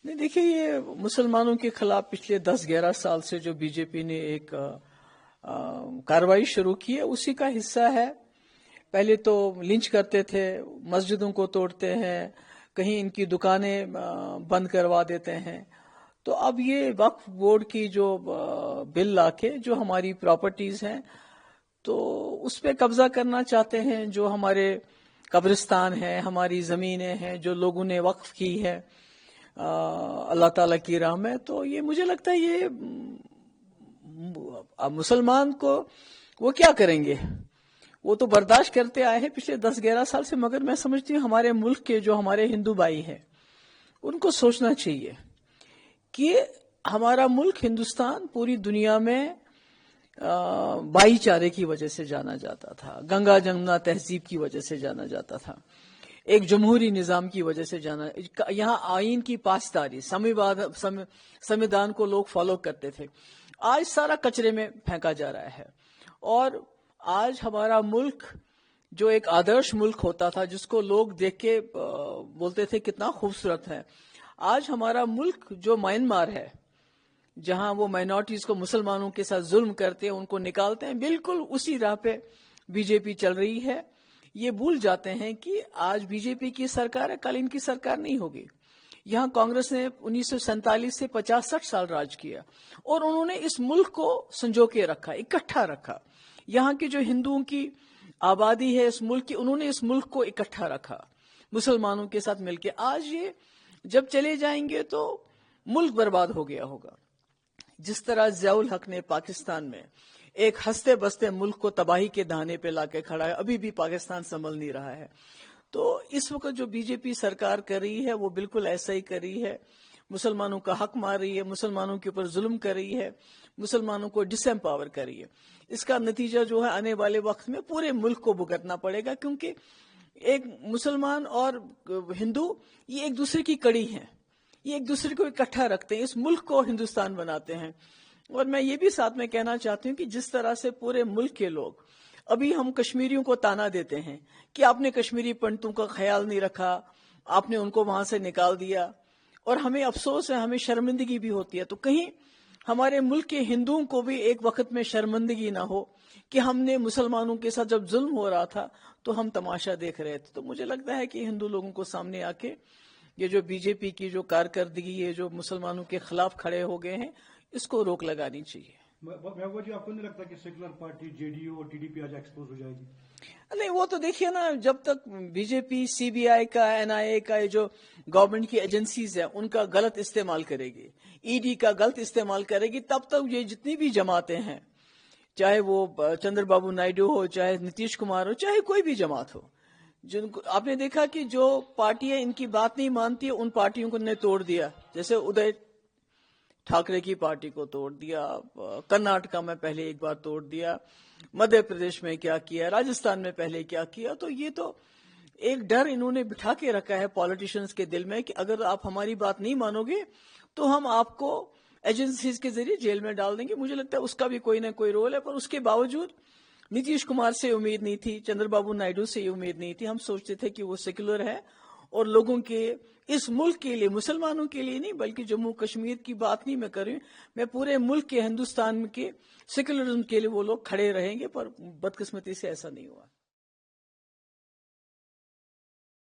نہیں دیکھیے، یہ مسلمانوں کے خلاف پچھلے 10-11 سال سے جو بی جے پی نے ایک کارروائی شروع کی ہے اسی کا حصہ ہے۔ پہلے تو لنچ کرتے تھے، مسجدوں کو توڑتے ہیں، کہیں ان کی دکانیں بند کروا دیتے ہیں۔ تو اب یہ وقف بورڈ کی جو بل لا کے جو ہماری پراپرٹیز ہیں تو اس پہ قبضہ کرنا چاہتے ہیں، جو ہمارے قبرستان ہیں، ہماری زمینیں ہیں جو لوگوں نے وقف کی ہے اللہ تعالیٰ کی راہ میں۔ تو یہ مجھے لگتا ہے یہ مسلمان کو وہ کیا کریں گے، وہ تو برداشت کرتے آئے ہیں پچھلے 10-11 سال سے، مگر میں سمجھتی ہوں ہمارے ملک کے جو ہمارے ہندو بھائی ہیں ان کو سوچنا چاہیے کہ ہمارا ملک ہندوستان پوری دنیا میں بھائی چارے کی وجہ سے جانا جاتا تھا، گنگا جمنا تہذیب کی وجہ سے جانا جاتا تھا، ایک جمہوری نظام کی وجہ سے جانا، یہاں آئین کی پاسداری، سمویدھان کو لوگ فالو کرتے تھے۔ آج سارا کچرے میں پھینکا جا رہا ہے، اور آج ہمارا ملک جو ایک آدرش ملک ہوتا تھا جس کو لوگ دیکھ کے بولتے تھے کتنا خوبصورت ہے، آج ہمارا ملک جو میانمار ہے جہاں وہ مائنورٹیز کو مسلمانوں کے ساتھ ظلم کرتے ہیں، ان کو نکالتے ہیں، بالکل اسی راہ پہ بی جے پی چل رہی ہے۔ یہ بھول جاتے ہیں کہ آج بی جے پی کی سرکار ہے، کل ان کی سرکار نہیں ہوگی۔ یہاں کانگریس نے 1947 سے 50-60 سال راج کیا اور انہوں نے اس ملک کو سنجو کے رکھا، اکٹھا رکھا۔ یہاں کی جو ہندوؤں کی آبادی ہے اس ملک کی، انہوں نے اس ملک کو اکٹھا رکھا مسلمانوں کے ساتھ مل کے۔ آج یہ جب چلے جائیں گے تو ملک برباد ہو گیا ہوگا۔ جس طرح ضیاء الحق نے پاکستان میں ایک ہنستے بستے ملک کو تباہی کے دہانے پہ لا کے کھڑا ہے، ابھی بھی پاکستان سنبھل نہیں رہا ہے۔ تو اس وقت جو بی جے پی سرکار کر رہی ہے وہ بالکل ایسا ہی کر رہی ہے، مسلمانوں کا حق مار رہی ہے، مسلمانوں کے اوپر ظلم کر رہی ہے، مسلمانوں کو ڈس ایمپاور کر رہی ہے۔ اس کا نتیجہ جو ہے آنے والے وقت میں پورے ملک کو بھگتنا پڑے گا، کیونکہ ایک مسلمان اور ہندو یہ ایک دوسرے کی کڑی ہیں، یہ ایک دوسرے کو اکٹھا رکھتے ہیں، اس ملک کو ہندوستان بناتے ہیں۔ اور میں یہ بھی ساتھ میں کہنا چاہتی ہوں کہ جس طرح سے پورے ملک کے لوگ ابھی ہم کشمیریوں کو تانا دیتے ہیں کہ آپ نے کشمیری پنڈتوں کا خیال نہیں رکھا، آپ نے ان کو وہاں سے نکال دیا، اور ہمیں افسوس ہے، ہمیں شرمندگی بھی ہوتی ہے، تو کہیں ہمارے ملک کے ہندوؤں کو بھی ایک وقت میں شرمندگی نہ ہو کہ ہم نے مسلمانوں کے ساتھ جب ظلم ہو رہا تھا تو ہم تماشا دیکھ رہے تھے۔ تو مجھے لگتا ہے کہ ہندو لوگوں کو سامنے آ کے یہ جو بی جے پی کی جو کارکردگی ہے، جو مسلمانوں کے خلاف کھڑے ہو گئے ہیں، اس کو روک لگانی چاہیے۔ محبوبہ جی، آپ کو نہیں لگتا کہ secular party J D you اور ٹی ڈی پی آج ایکسپوز ہو جائے گی؟ نہیں، وہ تو دیکھیے نا، جب تک بی جے پی سی بی آئی کا، این آئی اے کا، جو گورنمنٹ کی ایجنسیز ہیں ان کا غلط استعمال کرے گی، ای ڈی کا غلط استعمال کرے گی، تب تک یہ جتنی بھی جماعتیں ہیں، چاہے وہ چندر بابو نائیڈو ہو، چاہے نتیش کمار ہو، چاہے کوئی بھی جماعت ہو، جن کو آپ نے دیکھا کہ جو پارٹیاں ان کی بات نہیں مانتی ان پارٹیوں کو نے توڑ دیا، جیسے ادے ٹھاکرے کی پارٹی کو توڑ دیا، کرناٹکا میں پہلے ایک بار توڑ دیا، مدھیہ پردیش میں کیا کیا، راجستھان میں پہلے کیا کیا۔ تو یہ تو ایک ڈر انہوں نے بٹھا کے رکھا ہے پالیٹیشنز کے دل میں کہ اگر آپ ہماری بات نہیں مانو گے تو ہم آپ کو ایجنسیز کے ذریعے جیل میں ڈال دیں گے۔ مجھے لگتا ہے اس کا بھی کوئی نہ کوئی رول ہے، پر اس کے باوجود نتیش کمار سے امید نہیں تھی، چندر بابو نائیڈو سے یہ امید نہیں تھی۔ ہم سوچتے تھے کہ وہ سیکولر ہے اور لوگوں کے، اس ملک کے لیے، مسلمانوں کے لیے نہیں بلکہ جموں کشمیر کی بات نہیں میں کر رہی ہوں، میں پورے ملک کے، ہندوستان کے سیکولرزم کے لیے وہ لوگ کھڑے رہیں گے، پر بدقسمتی سے ایسا نہیں ہوا۔